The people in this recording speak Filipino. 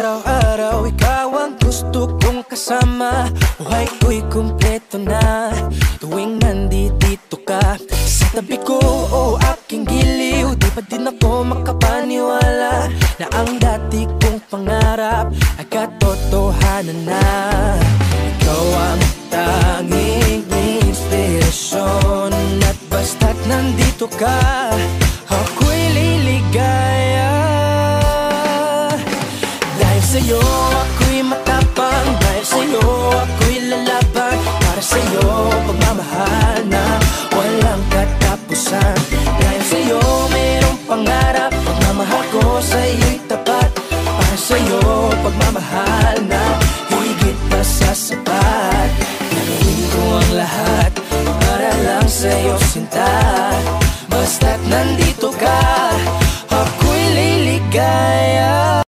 Araw-araw ikaw ang gusto kong kasama. Buhay ko'y kumpleto na tuwing nandito ka sa tabi ko. O aking giliw, di pa din ako makapaniwala na ang dati kong pangarap ay katotohanan na. Ikaw ang tanging inspirasyon, at basta't nandito ka, ako'y liligaya. Dahil sa'yo ako'y matapang, dahil sa'yo ako'y lalaban. Para sa'yo pagmamahal na walang katapusan. Dahil sa'yo mayroong pangarap, pagmamahal ko sa'yo'y tapat. Para sa'yo pagmamahal na higit pa sa sapat. Gagawin ko ang lahat para lang sa'yo, sinta, basta't nandito